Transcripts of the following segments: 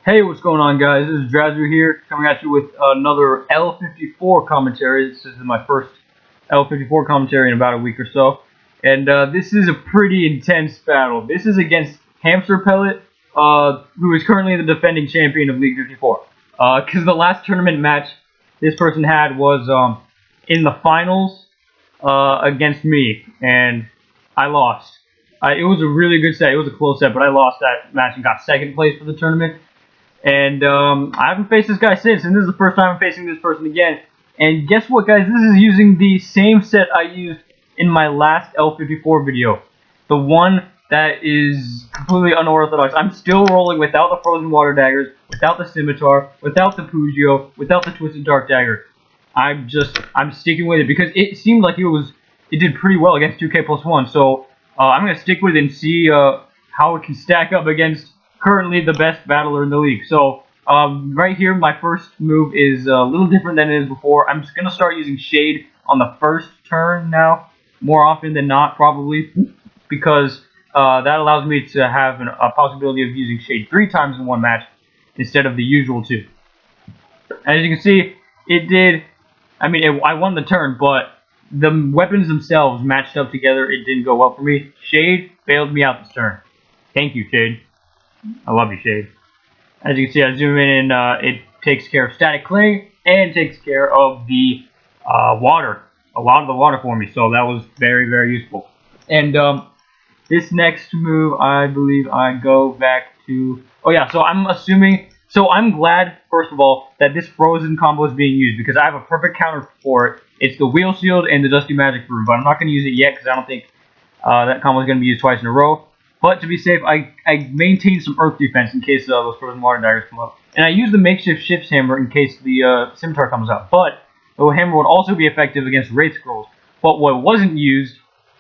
Hey, what's going on, guys? This is Drazzer here, coming at you with another L54 commentary. This is my first L54 commentary in about a week or so, and this is a pretty intense battle. This is against Hamsterpellet, who is currently the defending champion of League 54. Because the last tournament match this person had was in the finals against me, and I lost. It was a really good set. It was a close set, but I lost that match and got second place for the tournament. And I haven't faced this guy since, and this is the first time I'm facing this person again. And guess what, guys? This is using the same set I used in my last L54 video. The one that is completely unorthodox. I'm still rolling without the frozen water daggers, without the scimitar, without the Pugio, without the twisted dark dagger. I'm sticking with it because it seemed like it did pretty well against 2K+1. So I'm gonna stick with it and see how it can stack up against currently the best battler in the league. So right here, my first move is a little different than it is before. I'm just going to start using Shade on the first turn now, more often than not probably, because that allows me to have a possibility of using Shade 3 times in one match instead of the usual 2. As you can see, I won the turn, but the weapons themselves matched up together. It didn't go well for me. Shade bailed me out this turn. Thank you, Shade. I love you, Shade. As you can see, I zoom in and it takes care of static cling and takes care of the water. A lot of the water for me, so that was very, very useful. And this next move, I believe I go back to... Oh yeah, so I'm assuming... So I'm glad, first of all, that this frozen combo is being used because I have a perfect counter for it. It's the Wheel Shield and the Dusty Magic Brew, but I'm not going to use it yet because I don't think that combo is going to be used twice in a row. But to be safe, I maintain some earth defense in case those frozen water daggers come up. And I use the makeshift shifts hammer in case the scimitar comes out. But the hammer would also be effective against Wraith Scrolls. But what wasn't used,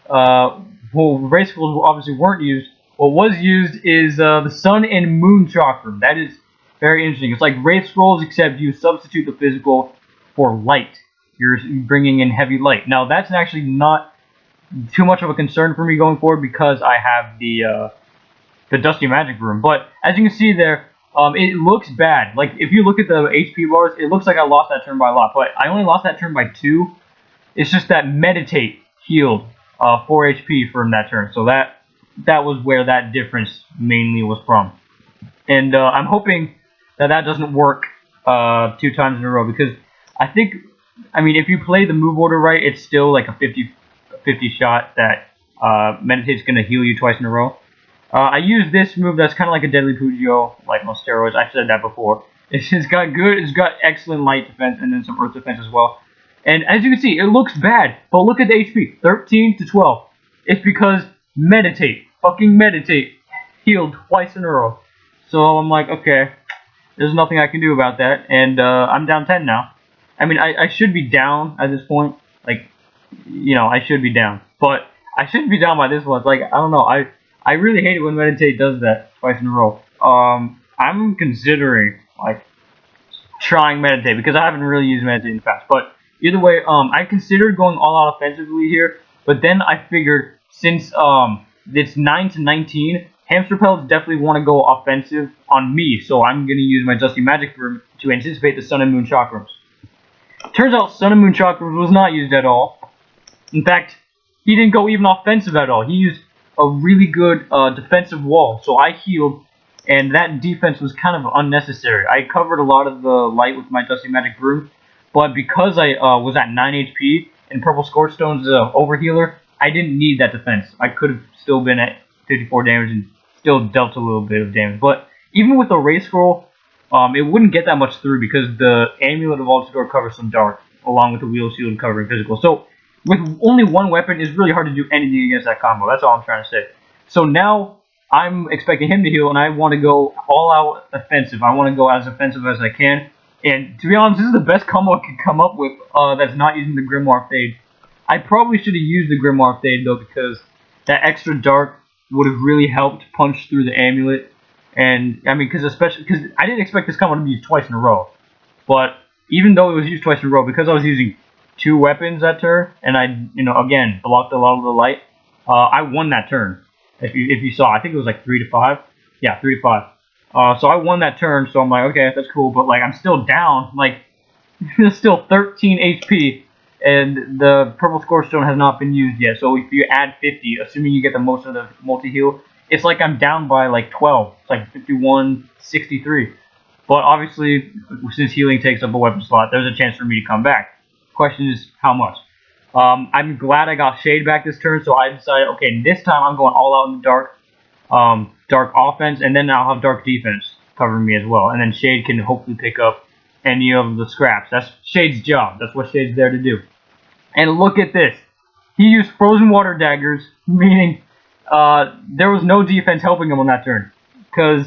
Wraith Scrolls obviously weren't used. What was used is the Sun and Moon Chakra. That is very interesting. It's like Wraith Scrolls, except you substitute the physical for light. You're bringing in heavy light. Now, that's actually not too much of a concern for me going forward because I have the Dusty Magic Room. But as you can see there, it looks bad. Like if you look at the HP bars, it looks like I lost that turn by a lot. But I only lost that turn by 2. It's just that Meditate healed 4 HP from that turn. So that was where that difference mainly was from. And I'm hoping that doesn't work 2 times in a row because I mean, if you play the move order right, it's still like a 50 shot that Meditate's going to heal you twice in a row. I use this move that's kind of like a Deadly Pugio, like on steroids. I've said that before. It's got excellent light defense and then some earth defense as well. And as you can see, it looks bad, but look at the HP, 13 to 12. It's because fucking Meditate, healed twice in a row. So I'm like, okay, there's nothing I can do about that, and I'm down 10 now. I mean, I should be down at this point, like, you know, I should be down, but I shouldn't be down by this one. It's like, I don't know, I really hate it when Meditate does that twice in a row. I'm considering, like, trying Meditate, because I haven't really used Meditate in the past, but either way, I considered going all out offensively here, but then I figured, since it's 9 to 19, Hamster Pellets definitely want to go offensive on me, so I'm going to use my Dusty Magic Room to anticipate the Sun and Moon Chakrams. Turns out Sun and Moon Chakrams was not used at all. In fact, he didn't go even offensive at all. He used a really good defensive wall. So I healed, and that defense was kind of unnecessary. I covered a lot of the light with my Dusty Magic Brew, but because I was at 9 HP and Purple Scorchstone's overhealer, I didn't need that defense. I could have still been at 54 damage and still dealt a little bit of damage. But even with the Wraith Scroll, it wouldn't get that much through because the Amulet of Altador covers some dark, along with the Wheel Shield covering physical. So with only one weapon, it's really hard to do anything against that combo. That's all I'm trying to say. So now I'm expecting him to heal, and I want to go all out offensive. I want to go as offensive as I can. And to be honest, this is the best combo I could come up with that's not using the Grimoire Fade. I probably should have used the Grimoire Fade though, because that extra dark would have really helped punch through the amulet. And I mean, because I didn't expect this combo to be used twice in a row. But even though it was used twice in a row, because I was using 2 weapons that turn, and I, again, blocked a lot of the light, I won that turn. If you saw, I think it was like 3 to 5. Yeah, 3 to 5. So I won that turn, so I'm like, okay, that's cool, but like I'm still down, like there's still 13 HP, and the purple score stone has not been used yet. So if you add 50, assuming you get the most of the multi-heal, it's like I'm down by like 12. It's like 51, 63. But obviously, since healing takes up a weapon slot, there's a chance for me to come back. Question is, how much? I'm glad I got Shade back this turn, so I decided, okay, this time I'm going all out in the dark. Dark offense, and then I'll have dark defense covering me as well. And then Shade can hopefully pick up any of the scraps. That's Shade's job. That's what Shade's there to do. And look at this. He used frozen water daggers, meaning there was no defense helping him on that turn. Because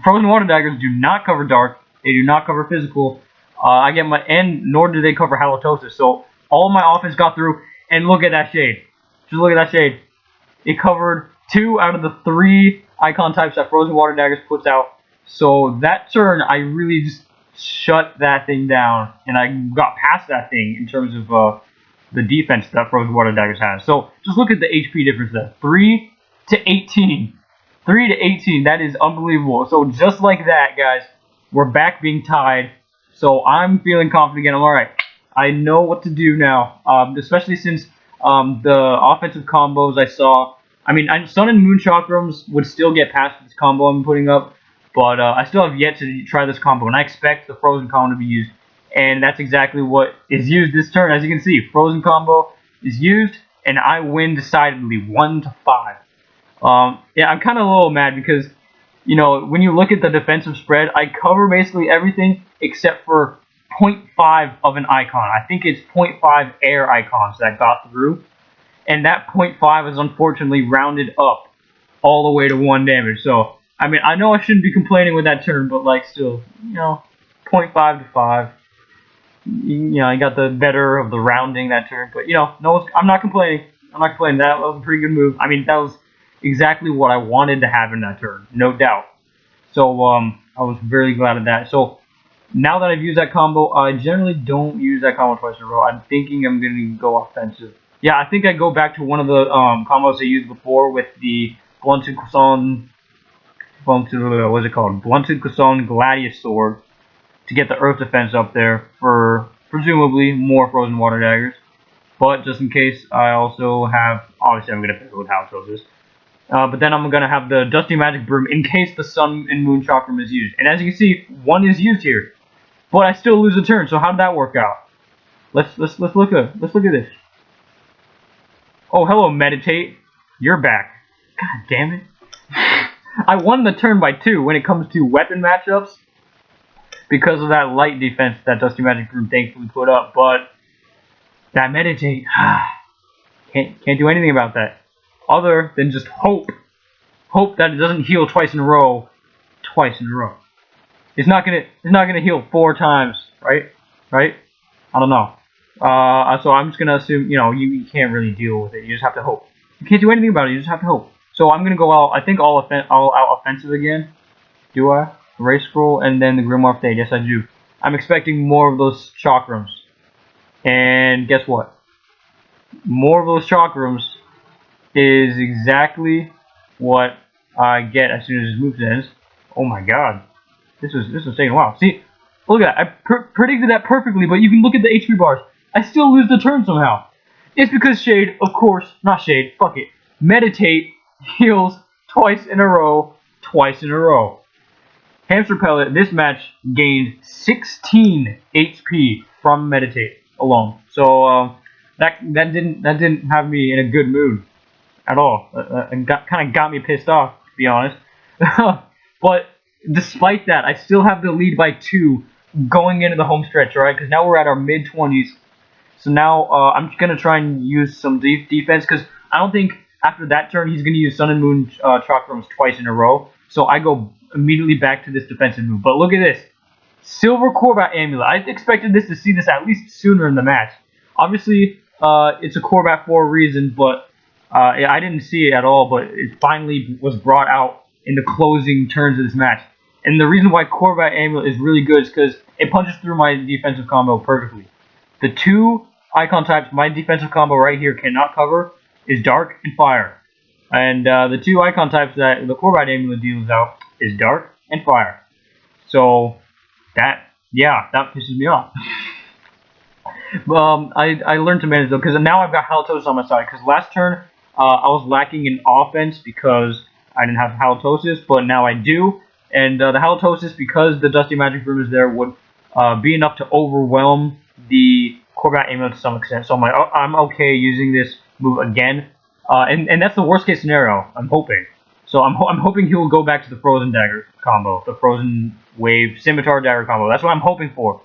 frozen water daggers do not cover dark. They do not cover physical. I get my end, nor do they cover halitosis. So all my offense got through. And look at that Shade. Just look at that Shade. It covered 2 out of the 3 icon types that Frozen Water Daggers puts out. So that turn, I really just shut that thing down, and I got past that thing in terms of the defense that Frozen Water Daggers has. So just look at the HP difference there. 3 to 18. 3 to 18, that is unbelievable. So just like that, guys, we're back being tied. So I'm feeling confident again. I'm alright. I know what to do now, especially since the offensive combos I saw. I mean, Sun and Moon Chakrams would still get past this combo I'm putting up, but I still have yet to try this combo, and I expect the Frozen combo to be used, and that's exactly what is used this turn. As you can see, Frozen combo is used, and I win decidedly, 1-5. Yeah, I'm kind of a little mad because, you know, when you look at the defensive spread, I cover basically everything except for 0.5 of an icon. I think it's 0.5 air icons that got through. And that 0.5 is unfortunately rounded up all the way to 1 damage. So, I mean, I know I shouldn't be complaining with that turn, but, like, still, you know, 0.5 to 5. You know, I got the better of the rounding that turn. But, you know, no, I'm not complaining. I'm not complaining. That was a pretty good move. I mean, that was exactly what I wanted to have in that turn, no doubt. So, I was very glad of that. So, now that I've used that combo, I generally don't use that combo twice in a row. I'm thinking I'm going to go offensive. Yeah, I think I go back to one of the combos I used before with the Blunted Croissant, what's it called? Blunted Croissant Gladius Sword to get the Earth Defense up there for presumably more Frozen Water Daggers. But just in case, I also have, obviously I'm going to pick with Halitosis. But then I'm going to have the Dusty Magic Broom in case the Sun and Moon Chakram is used. And as you can see, 1 is used here. But I still lose a turn, so how did that work out? Let's look at this. Oh, hello, Meditate. You're back. God damn it. I won the turn by 2 when it comes to weapon matchups because of that light defense that Dusty Magic Broom thankfully put up, but that Meditate, can't do anything about that other than just hope that it doesn't heal twice in a row. It's not gonna heal 4 times, right? I don't know. So I'm just gonna assume, you know, you can't really deal with it. You just have to hope. You can't do anything about it. You just have to hope. So I'm gonna go out. I think all out offensive again. Do I? Race Scroll and then the Grimoire Fade. Yes, I do. I'm expecting more of those Chakrams. And guess what? More of those Chakrams is exactly what I get as soon as this move ends. Oh my God, this is taking a while. See, look at that. I predicted that perfectly, but you can look at the HP bars. I still lose the turn somehow. It's because Shade, of course, not Shade, fuck it. Meditate heals twice in a row. Hamsterpellet, this match gained 16 HP from Meditate alone. So that didn't have me in a good mood at all. It kind of got me pissed off, to be honest. But despite that, I still have the lead by 2 going into the home stretch, alright? Because now we're at our mid-20s. So now I'm just going to try and use some defense, because I don't think after that turn he's going to use Sun and Moon Chakrams twice in a row. So I go immediately back to this defensive move. But look at this. Silver Corbat Amulet. I expected to see this at least sooner in the match. Obviously, it's a Corbat for a reason, but I didn't see it at all. But it finally was brought out in the closing turns of this match. And the reason why Corbat Amulet is really good is because it punches through my defensive combo perfectly. The 2 icon types my defensive combo right here cannot cover is Dark and Fire. And the 2 icon types that the Corbat Amulet deals out is Dark and fire. So that pisses me off. I learned to manage though, because now I've got halitosis on my side. Because last turn I was lacking in offense because I didn't have halitosis, but now I do. And the halitosis, because the Dusty Magic Broom is there, would be enough to overwhelm the Corbat Amulet to some extent. So I'm okay using this move again. And that's the worst case scenario, I'm hoping. So I'm hoping he will go back to the Frozen Dagger combo, the Frozen Wave Scimitar Dagger combo. That's what I'm hoping for.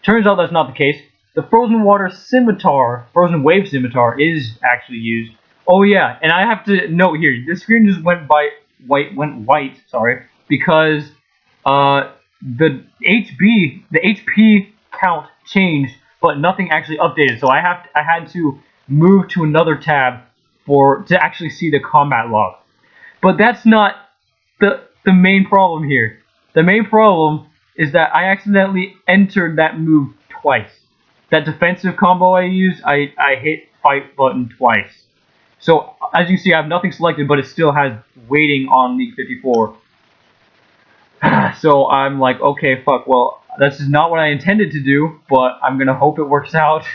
Turns out that's not the case. The Frozen Water Scimitar, Frozen Wave Scimitar, is actually used. Oh yeah, and I have to note here, this screen just went white, sorry, because the HP count changed, but nothing actually updated. So I had to move to another tab to actually see the combat log. But that's not the main problem here. The main problem is that I accidentally entered that move twice. That defensive combo I used, I hit fight button twice. So as you see, I have nothing selected, but it still has waiting on League 54. So I'm like, okay, fuck, well, this is not what I intended to do, but I'm going to hope it works out.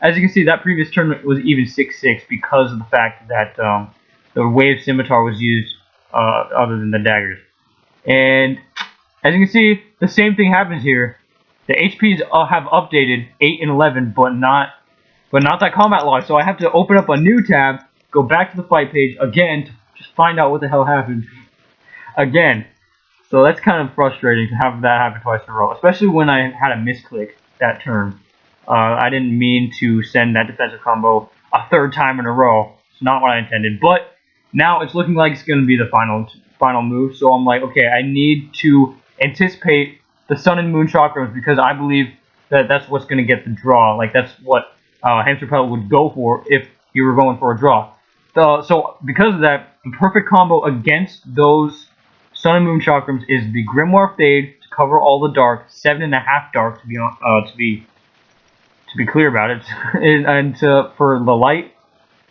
As you can see, that previous tournament was even 6-6 because of the fact that the Wave Scimitar was used other than the daggers. And as you can see, the same thing happens here. The HPs have updated 8 and 11, but not that combat log. So I have to open up a new tab, go back to the fight page again to just find out what the hell happened again. So that's kind of frustrating to have that happen twice in a row, especially when I had a misclick that turn. I didn't mean to send that defensive combo a third time in a row. It's not what I intended, but now it's looking like it's going to be the final move. So I'm like, okay, I need to anticipate the Sun and Moon Chakrams because I believe that that's what's going to get the draw. Like that's what Hamsterpellet would go for if you were going for a draw. So because of that, the perfect combo against those Sun and Moon Chakrams is the Grimoire Fade to cover all the dark, 7.5 dark to be clear about it, and for the light,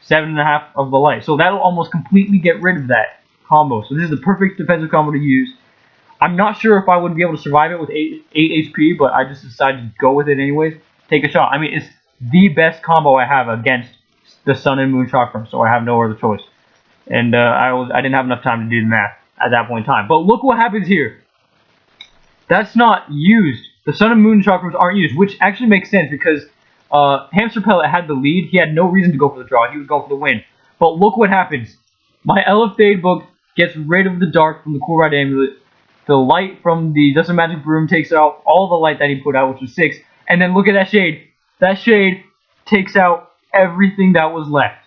7.5 of the light. So that'll almost completely get rid of that combo. So this is the perfect defensive combo to use. I'm not sure if I would be able to survive it with 8 HP, but I just decided to go with it anyways. Take a shot. I mean, it's the best combo I have against the Sun and Moon Chakram, so I have no other choice. And I didn't have enough time to do the math at that point in time. But look what happens here. That's not used. The Sun and Moon Chakrams aren't used, which actually makes sense because Hamsterpellet had the lead. He had no reason to go for the draw. He was going for the win. But look what happens. My LF book gets rid of the dark from the Cool Ride Amulet. The light from the Dust and Magic Broom takes out all the light that he put out, which was 6. And then look at that shade. That shade takes out everything that was left.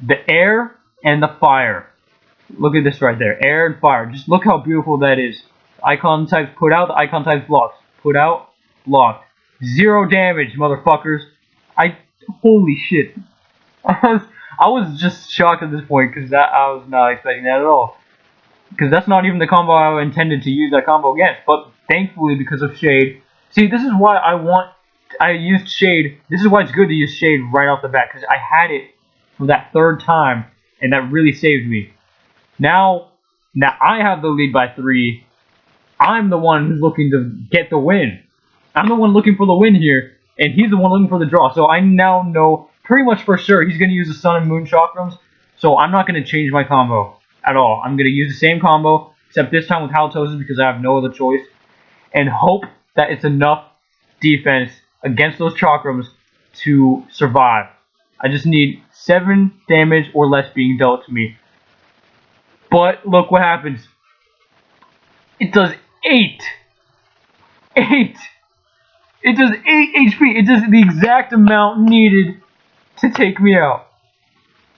The air and the fire. Look at this right there. Air and fire. Just look how beautiful that is. Icon types put out, the icon types blocked. Put out, blocked. 0 damage, motherfuckers. Holy shit. I was just shocked at this point because I was not expecting that at all. Because that's not even the combo I intended to use that combo against. But thankfully, because of Shade. See, this is why I used Shade. This is why it's good to use Shade right off the bat. Because I had it for that 3rd time. And that really saved me. Now I have the lead by 3. I'm the one who's looking to get the win. I'm the one looking for the win here. And he's the one looking for the draw. So I now know pretty much for sure he's going to use the Sun and Moon Chakrams. So I'm not going to change my combo at all. I'm going to use the same combo, except this time with halitosis because I have no other choice. And hope that it's enough defense against those Chakrams to survive. I just need 7 damage or less being dealt to me. But look what happens. It does 8. 8. It does 8 HP. It does the exact amount needed to take me out.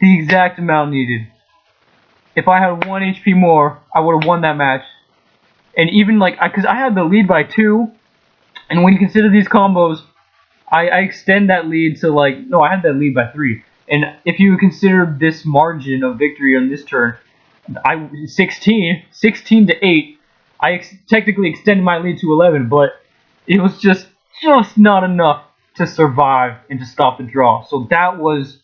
The exact amount needed. If I had 1 HP more, I would have won that match. And even like, because I had the lead by 2. And when you consider these combos, I extend that lead to like, no, I had that lead by 3. And if you consider this margin of victory on this turn, 16 to 8, I technically extended my lead to 11, but it was just not enough to survive and to stop the draw. So that was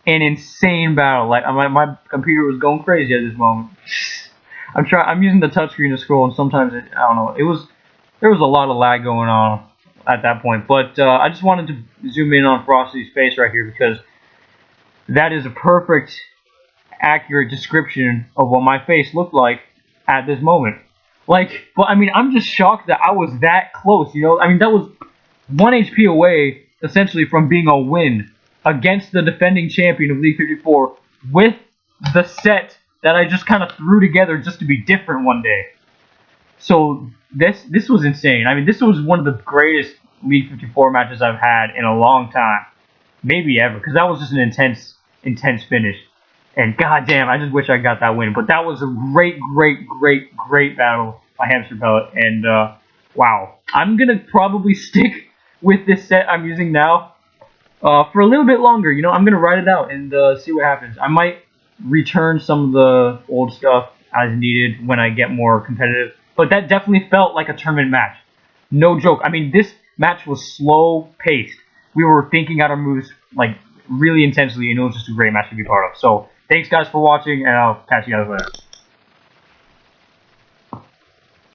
an insane battle. Like my computer was going crazy at this moment. I'm using the touchscreen to scroll, and sometimes I don't know. There was a lot of lag going on at that point. But I just wanted to zoom in on Frosty's face right here because that is a perfect, accurate description of what my face looked like at this moment. Like, but I mean, I'm just shocked that I was that close. You know, I mean, that was 1 HP away, essentially, from being a win against the defending champion of League 54 with the set that I just kind of threw together just to be different one day. So this was insane. I mean, this was one of the greatest League 54 matches I've had in a long time, maybe ever, because that was just an intense finish. And goddamn, I just wish I got that win. But that was a great battle by Hamsterpellet. And wow, I'm gonna probably stick with this set I'm using now for a little bit longer. You know, I'm gonna ride it out and see what happens. I might return some of the old stuff as needed when I get more competitive. But that definitely felt like a tournament match. No joke. I mean, this match was slow paced. We were thinking out our moves like really intensely, and it was just a great match to be part of. So thanks guys for watching, and I'll catch you guys later.